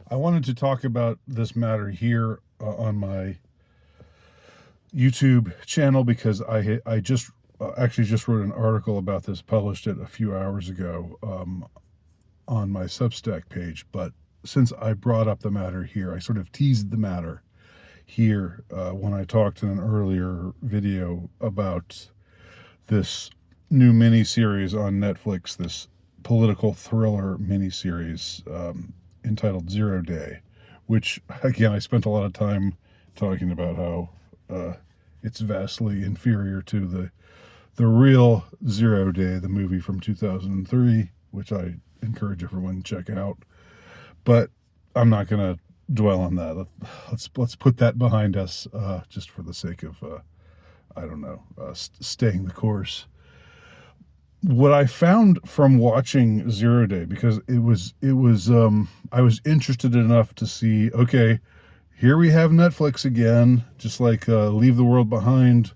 I wanted to talk about this matter here on my YouTube channel because I just actually just wrote an article about this, published it a few hours ago on my Substack page. But since I brought up the matter here, I sort of teased the matter here when I talked in an earlier video about this new miniseries on Netflix, this political thriller miniseries entitled 0 Day, which, again, I spent a lot of time talking about how it's vastly inferior to the real 0 Day, the movie from 2003, which I encourage everyone to check out. But I'm not going to dwell on that. Let's put that behind us, just for the sake of staying the course. What I found from watching 0 Day, because I was interested enough to see, okay, here we have Netflix again, just like Leave the World Behind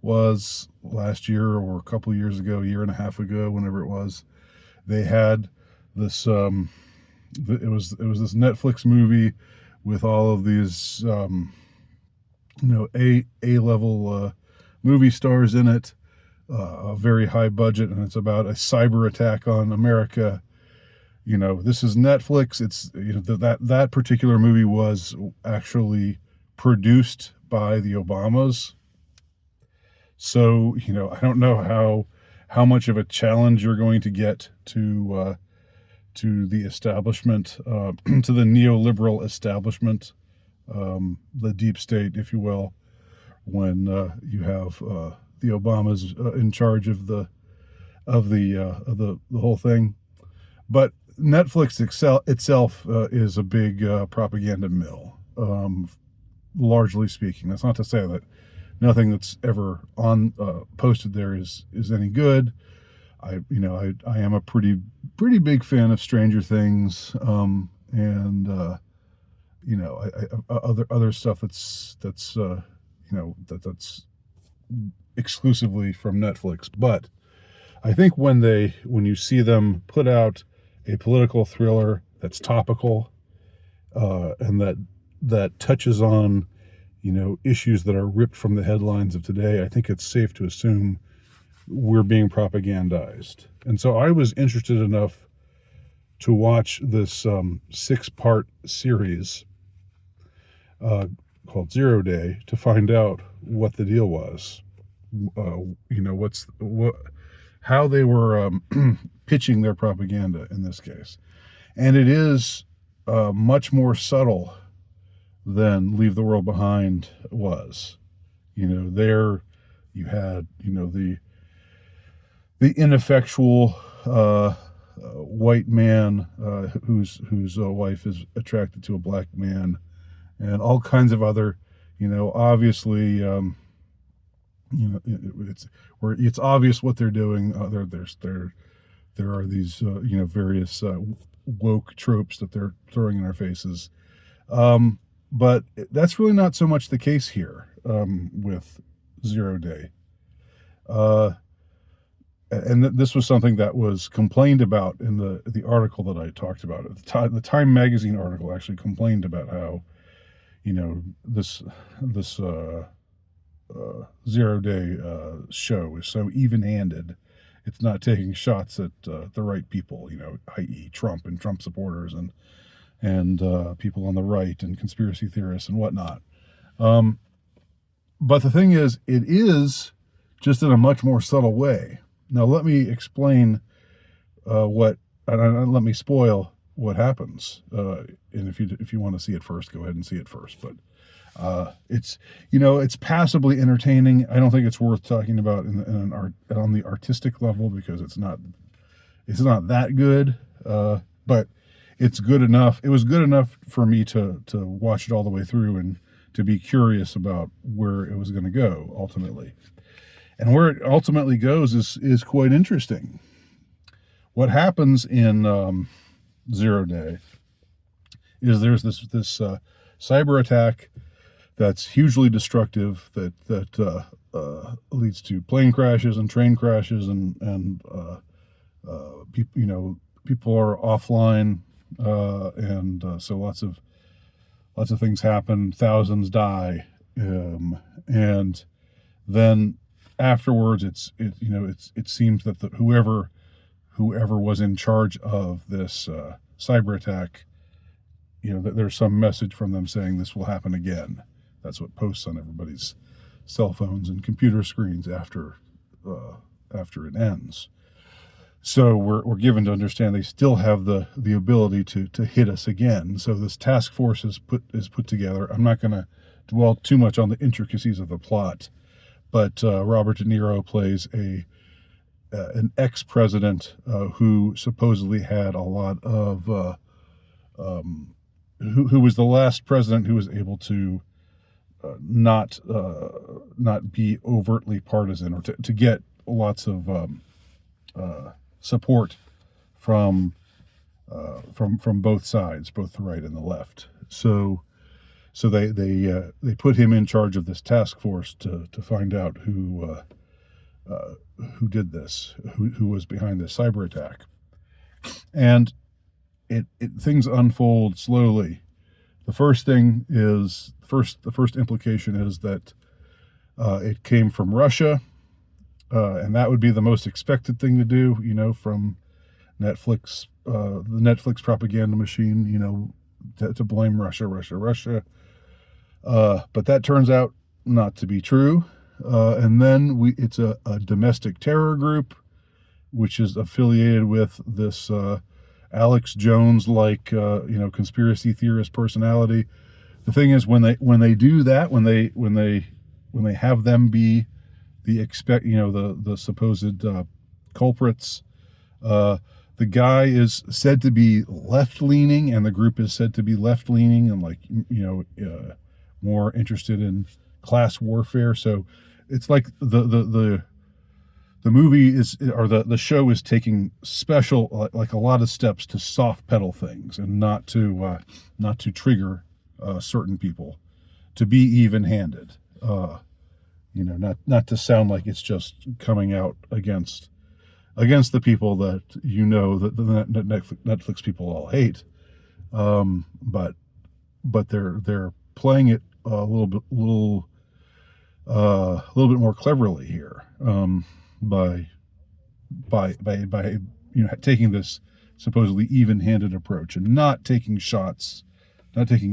was last year or a couple years ago, a year and a half ago, whenever it was. They had this it was this Netflix movie with all of these A-level movie stars in it, a very high budget, and it's about a cyber attack on America. This is Netflix. It's that particular movie was actually produced by the Obamas. So I don't know how much of a challenge you're going to get to the establishment, to the neoliberal establishment, the deep state, if you will, when you have the Obamas in charge of the whole thing. But Netflix itself is a big propaganda mill, largely speaking. That's not to say that nothing that's ever on posted there is any good. I am a pretty big fan of Stranger Things, and other stuff that's exclusively from Netflix. But I think when you see them put out a political thriller that's topical, and that touches on issues that are ripped from the headlines of today, I think it's safe to assume we're being propagandized. And so I was interested enough to watch this 6-part series called 0 Day to find out what the deal was. How they were pitching their propaganda in this case. And it is much more subtle than Leave the World Behind was. There you had the ineffectual white man whose wife is attracted to a black man, and all kinds of other, obviously, it's obvious what they're doing. There are these various woke tropes that they're throwing in our faces, but that's really not so much the case here with 0 Day. And this was something that was complained about in the article that I talked about. The Time magazine article actually complained about how, this 0 Day show is so even-handed. It's not taking shots at the right people, i.e. Trump and Trump supporters and people on the right and conspiracy theorists and whatnot. But the thing is, it is just in a much more subtle way. Now, let me explain and let me spoil what happens. And if you want to see it first, go ahead and see it first. But it's passably entertaining. I don't think it's worth talking about on the artistic level because it's not that good. But it's good enough. It was good enough for me to watch it all the way through and to be curious about where it was going to go ultimately. And where it ultimately goes is quite interesting. What happens in 0 Day is there's this cyber attack that's hugely destructive that leads to plane crashes and train crashes and people are offline So lots of things happen. Thousands die, and then afterwards, it seems that whoever was in charge of this cyber attack, that there's some message from them saying this will happen again. That's what posts on everybody's cell phones and computer screens after it ends. So we're given to understand they still have the ability to hit us again. So this task force is put together. I'm not going to dwell too much on the intricacies of the plot, but Robert De Niro plays an ex-president who supposedly had a lot of who was the last president who was able to not be overtly partisan, or to get lots of support from both sides, both the right and the left. So they put him in charge of this task force to find out who did this, who was behind this cyber attack. And things unfold slowly. The first thing is the first implication is that it came from Russia, and that would be the most expected thing to do, from Netflix, the Netflix propaganda machine, to blame Russia. But that turns out not to be true. And then it's a domestic terror group, which is affiliated with this Alex Jones-like, conspiracy theorist personality. The thing is, when they do that, when they have them be the supposed culprits, the guy is said to be left-leaning, and the group is said to be left-leaning and more interested in class warfare. So it's like the movie the show is taking special, like a lot of steps to soft pedal things and not to trigger certain people, to be even-handed, not to sound like it's just coming out against the people that that the Netflix people all hate, but they're playing it a little bit more cleverly here, by taking this supposedly even-handed approach and not taking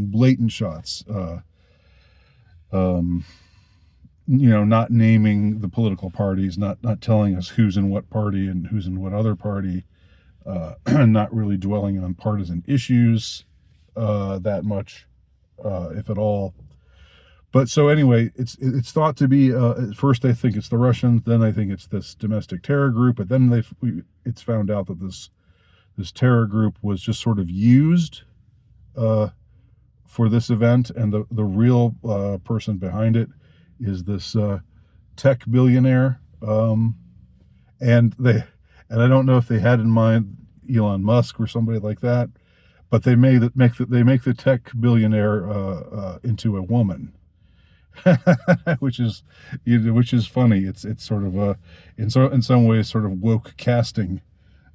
blatant shots, not naming the political parties, not telling us who's in what party and who's in what other party, not really dwelling on partisan issues that much, if at all. But so anyway, it's thought to be, at first they think it's the Russians, then they think it's this domestic terror group, but then it's found out that this terror group was just sort of used for this event, and the real person behind it is this tech billionaire, and I don't know if they had in mind Elon Musk or somebody like that, but they make the tech billionaire into a woman. which is funny. It's sort of in some ways sort of woke casting,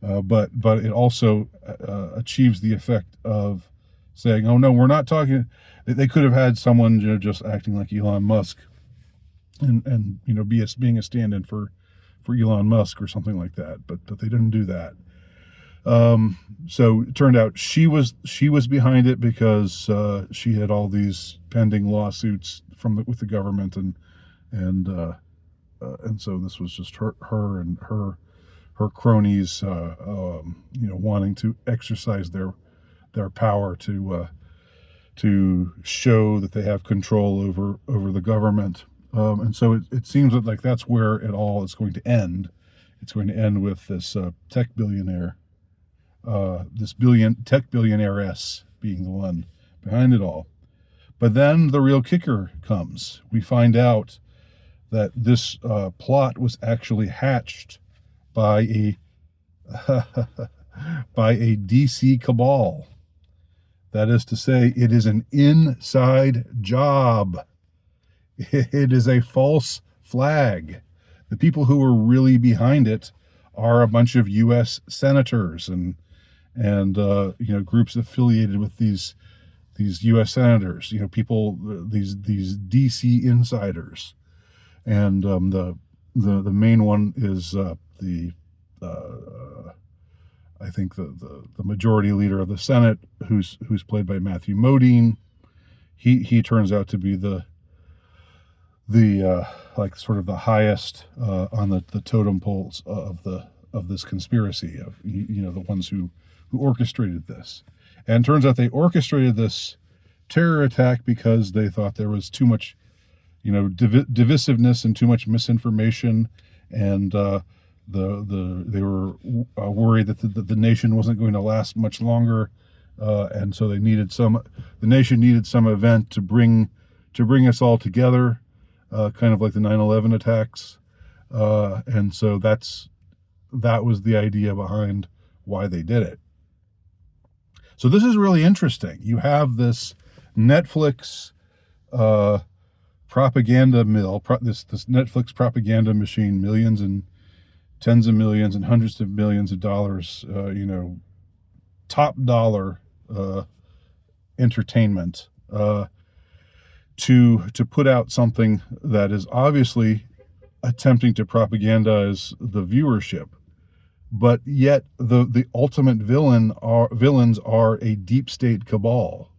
but it also achieves the effect of saying, oh no, we're not talking. They could have had someone just acting like Elon Musk, and being a stand-in for Elon Musk or something like that, but they didn't do that. So it turned out she was behind it because she had all these pending lawsuits with the government, and so this was just her and her cronies, wanting to exercise their power to show that they have control over the government, and so it seems like that's where it all is going to end. It's going to end with this tech billionaire. This tech billionairess being the one behind it all. But then the real kicker comes. We find out that this plot was actually hatched by a DC cabal. That is to say, it is an inside job. It is a false flag. The people who are really behind it are a bunch of U.S. senators and and groups affiliated with these U.S. senators, people, these D.C. insiders, and the main one is the I think the majority leader of the Senate, who's played by Matthew Modine. He turns out to be the like sort of the highest on the totem poles of this conspiracy, of the ones who orchestrated this. And it turns out they orchestrated this terror attack because they thought there was too much divisiveness and too much misinformation, and they were worried that the nation wasn't going to last much longer, and so the nation needed some event to bring us all together, kind of like the 9/11 attacks, and so that was the idea behind why they did it. So this is really interesting. You have this Netflix propaganda mill, this Netflix propaganda machine, millions and tens of millions and hundreds of millions of dollars, top dollar entertainment, to put out something that is obviously attempting to propagandize the viewership, but yet the ultimate villains are a deep state cabal,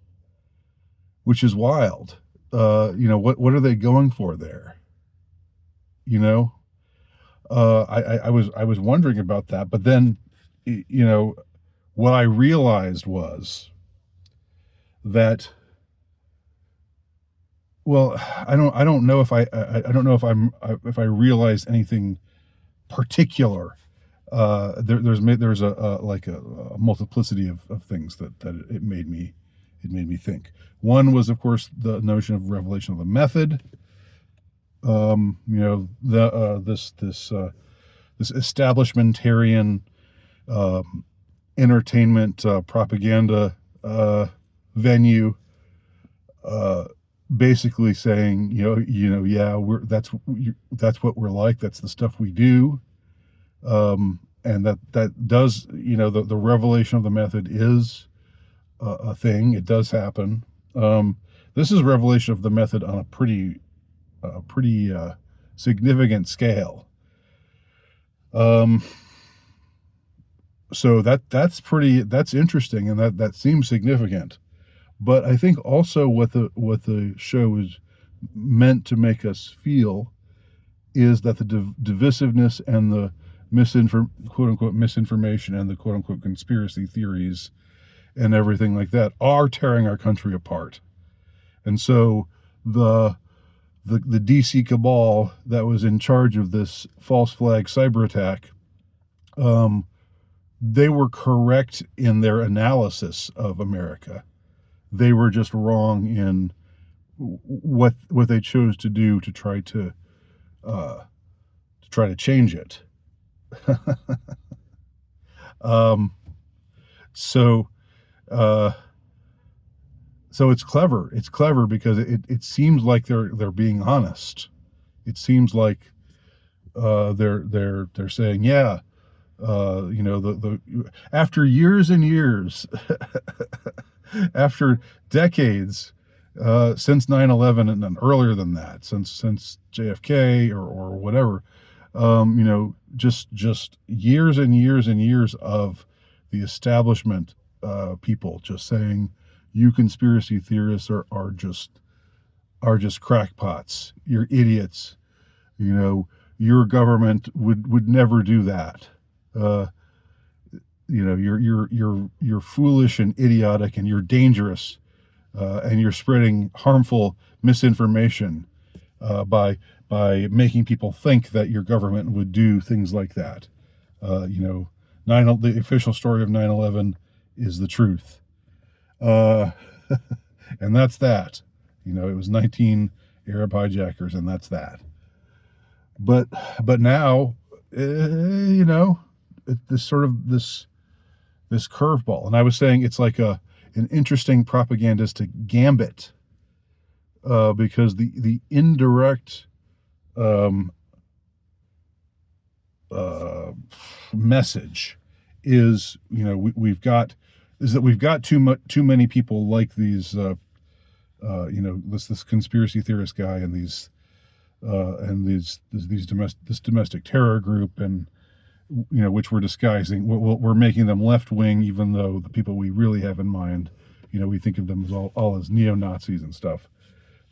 which is wild. What are they going for there? I was wondering about that, but then, what I realized was that, well, I don't know if if I realized anything particular. There's a multiplicity of things that it made me think. One was, of course, the notion of revelation of the method. This establishmentarian entertainment propaganda venue, basically saying, that's what we're like. That's the stuff we do. And that does, the revelation of the method is a thing. It does happen. This is revelation of the method on a pretty significant scale. So that's interesting, and that seems significant. But I think also what the show is meant to make us feel is that the divisiveness and the quote unquote misinformation and the quote unquote conspiracy theories and everything like that are tearing our country apart. And so the DC cabal that was in charge of this false flag cyber attack, they were correct in their analysis of America. They were just wrong in what they chose to do to try to change it. So it's clever. It's clever because it seems like they're being honest. It seems like they're saying, yeah, after years and years, after decades, since 9/11 and then earlier than that, since JFK or whatever, just years and years and years of the establishment people just saying, you conspiracy theorists are just crackpots. You're idiots. Your government would never do that. You're foolish and idiotic, and you're dangerous, and you're spreading harmful misinformation by making people think that your government would do things like that. The official story of 9/11 is the truth. And that's that. It was 19 Arab hijackers, and that's that. But now, this sort of this curveball, and I was saying it's like an interesting propagandistic gambit, because the indirect message is, we've got too many people like these, this conspiracy theorist guy and this domestic terror group, and which we're disguising. We're making them left wing, even though the people we really have in mind, we think of them as all as neo-Nazis and stuff.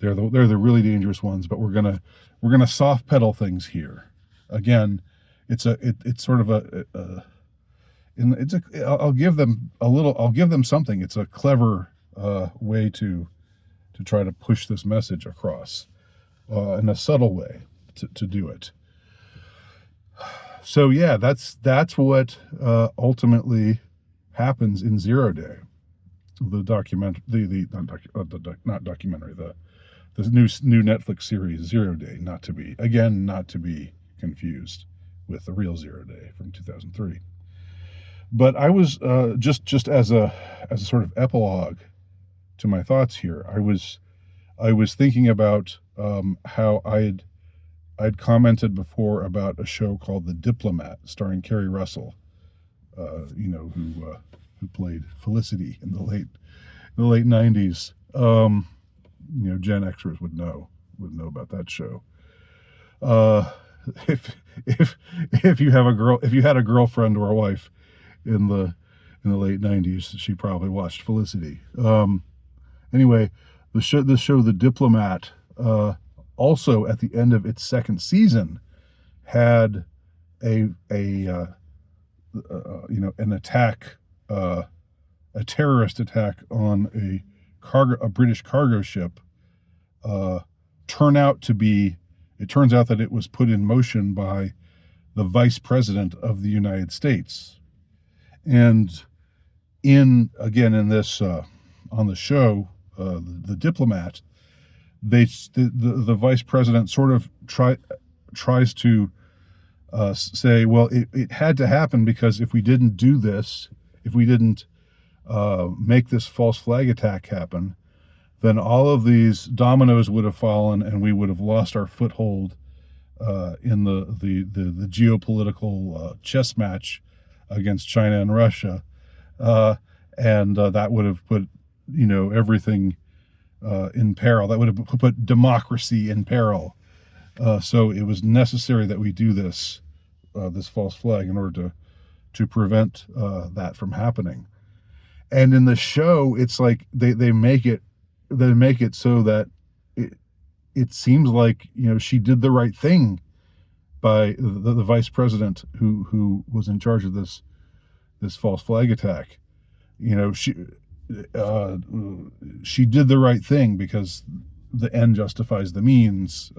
They're the really dangerous ones, but we're gonna soft pedal things here. Again, it's sort of I'll give them something. It's a clever way to try to push this message across in a subtle way to do it. So yeah, that's what ultimately happens in Zero Day, the new Netflix series Zero Day, not to be confused with the real Zero Day from 2003. But I was just as a sort of epilogue to my thoughts here, I was thinking about how I'd commented before about a show called The Diplomat, starring Kerry Russell, who played Felicity in the late 90s. Gen Xers would know about that show. If you had a girlfriend or a wife in the late 90s, she probably watched Felicity. Anyway, the show The Diplomat, also at the end of its second season, had an attack, a terrorist attack on a British cargo ship. It turns out that it was put in motion by the Vice President of the United States. And in this on the show, the Diplomat, the Vice President sort of tries to say, well, it had to happen because if we didn't do this, if we didn't make this false flag attack happen, then all of these dominoes would have fallen and we would have lost our foothold in the geopolitical chess match against China and Russia, and that would have put everything in peril. That would have put democracy in peril. So it was necessary that we do this false flag in order to prevent that from happening. And in the show, it's like they make it so that it seems like she did the right thing by the vice president who was in charge of this false flag attack. She did the right thing because the end justifies the means.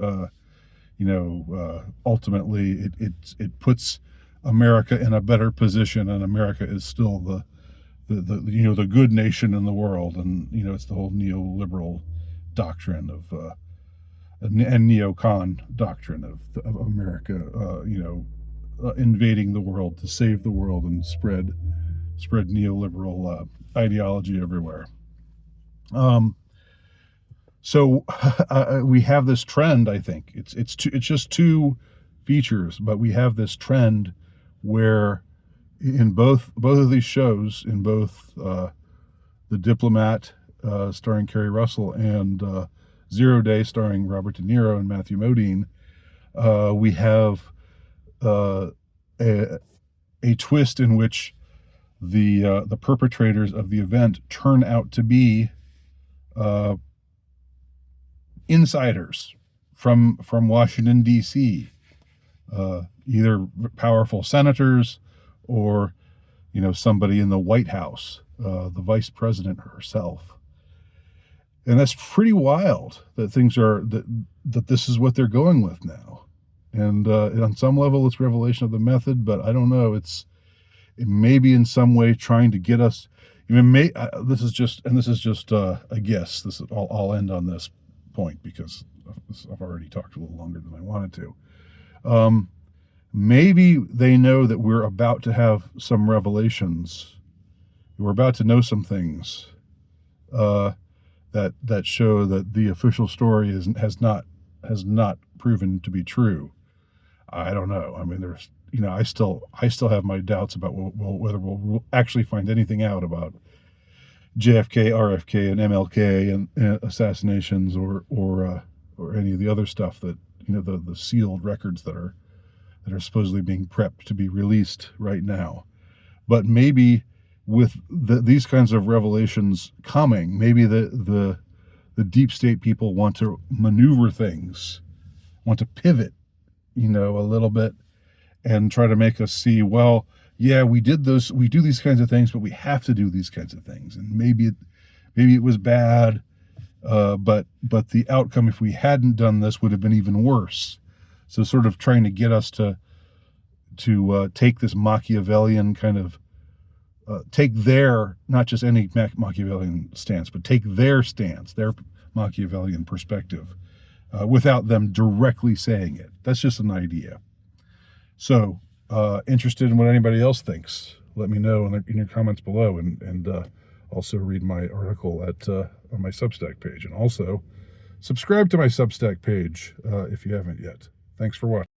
Ultimately it puts America in a better position, and America is still the good nation in the world, and it's the whole neoliberal doctrine of and neocon doctrine of America, invading the world to save the world and spread neoliberal ideology everywhere. So we have this trend. I think it's just two features, but we have this trend where in both of these shows, in both The Diplomat, starring Kerry Russell, and Zero Day, starring Robert De Niro and Matthew Modine, we have a twist in which the perpetrators of the event turn out to be insiders from Washington, D.C., either powerful senators or somebody in the White House, the vice president herself. And that's pretty wild that that this is what they're going with now. And on some level it's revelation of the method, but I don't know, it may be in some way trying to get us. This is just a guess. I'll end on this point because I've already talked a little longer than I wanted to. Maybe they know that we're about to have some revelations. We're about to know some things that show that the official story has not proven to be true. I don't know. I mean, you know, I still have my doubts about whether we'll actually find anything out about JFK, RFK, and MLK and assassinations, or any of the other stuff that, you know, the sealed records that are supposedly being prepped to be released right now. But maybe with these kinds of revelations coming, maybe the deep state people want to maneuver things, want to pivot, you know, a little bit, and try to make us see, well, yeah, we do these kinds of things, but we have to do these kinds of things, and maybe it was bad, but the outcome, if we hadn't done this, would have been even worse. So sort of trying to get us to take this Machiavellian kind of take their, not just any Machiavellian stance, but take their stance, their Machiavellian perspective, without them directly saying it. That's just an idea. So, interested in what anybody else thinks, let me know in your comments below, and also read my article on my Substack page, and also subscribe to my Substack page if you haven't yet. Thanks for watching.